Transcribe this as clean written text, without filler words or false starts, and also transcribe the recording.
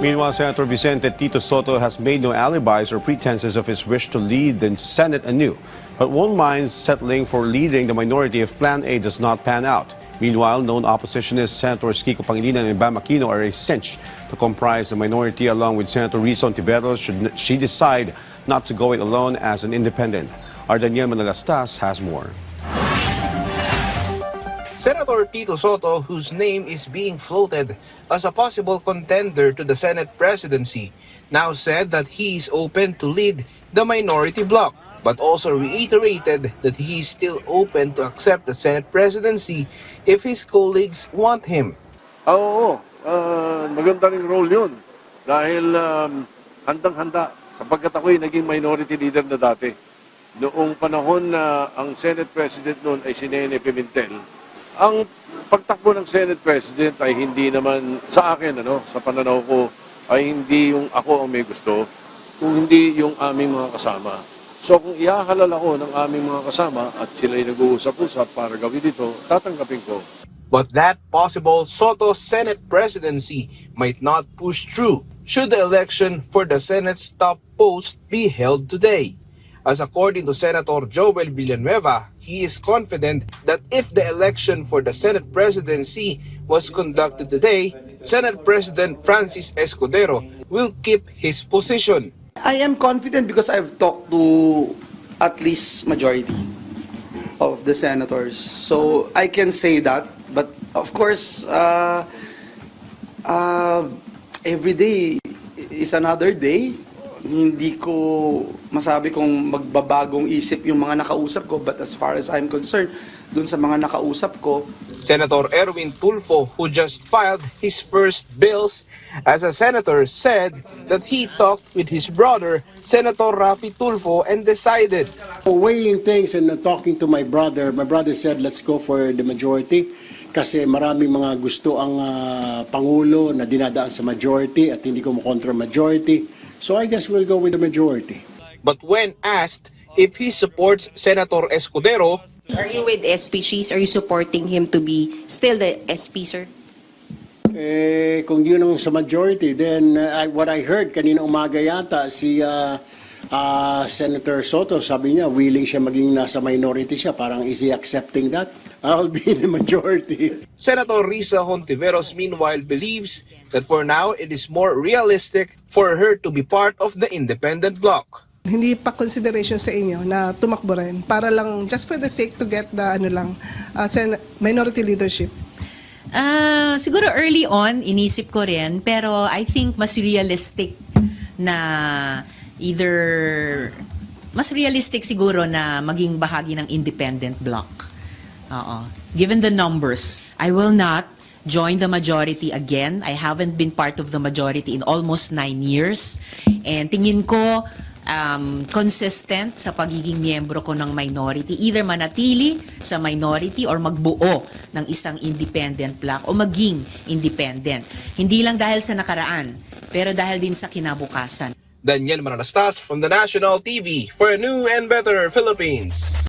Meanwhile, Senator Vicente Tito Soto has made no alibis or pretenses of his wish to lead the Senate anew, but won't mind settling for leading the minority if Plan A does not pan out. Meanwhile, known oppositionists Senators Kiko Pangilinan and Bam Aquino are a cinch to comprise the minority along with Senator Risa Hontiveros should she decide not to go it alone as an independent. Our Daniel Manalastas has more. Senator Tito Soto, whose name is being floated as a possible contender to the Senate presidency, now said that he is open to lead the minority bloc, but also reiterated that he is still open to accept the Senate presidency if his colleagues want him. Oo, maganda rin role yun. Dahil handang-handa, sapagkat ako'y naging minority leader na dati. Noong panahon na ang Senate President noon ay si Nene Pimentel, ang pagtakbo ng Senate President ay hindi naman sa akin, sa pananaw ko, ay hindi yung ako ang may gusto, kung hindi yung aming mga kasama. So kung ihahalal ako ng aming mga kasama at sila'y nag-uusap-usap para gawin dito, tatanggapin ko. But that possible Soto Senate presidency might not push through should the election for the Senate's top post be held today. As according to Senator Joel Villanueva, he is confident that if the election for the Senate presidency was conducted today, Senate President Francis Escudero will keep his position. I am confident because I've talked to at least majority of the senators. So I can say that, but of course, every day is another day. Hindi ko masabi kung magbabagong isip yung mga nakausap ko, but as far as I'm concerned, dun sa mga nakausap ko. Senator Erwin Tulfo, who just filed his first bills as a senator, said that he talked with his brother, Senator Raffy Tulfo, and decided. Weighing things and talking to my brother said let's go for the majority kasi maraming mga gusto ang Pangulo na dinadaan sa majority at hindi ko makontra majority. So I guess we'll go with the majority. But when asked if he supports Senator Escudero, are you with SP Cheese? Are you supporting him to be still the SP, sir? Kung yun ang sa majority, then what I heard kanina umaga yata, si Senator Soto, sabi niya, willing siya maging nasa minority siya. Parang is he accepting that? I'll be in the majority. Senator Risa Hontiveros meanwhile believes that for now it is more realistic for her to be part of the independent bloc. Hindi pa consideration sa inyo na tumakbo rin para lang just for the sake to get the minority leadership. Siguro early on inisip ko rin, pero I think mas realistic na mas realistic siguro na maging bahagi ng independent bloc. Given the numbers, I will not join the majority again. I haven't been part of the majority in almost 9 years. And tingin ko, consistent sa pagiging miyembro ko ng minority. Either manatili sa minority or magbuo ng isang independent bloc o maging independent. Hindi lang dahil sa nakaraan, pero dahil din sa kinabukasan. Daniel Manalastas from the National TV for a new and better Philippines.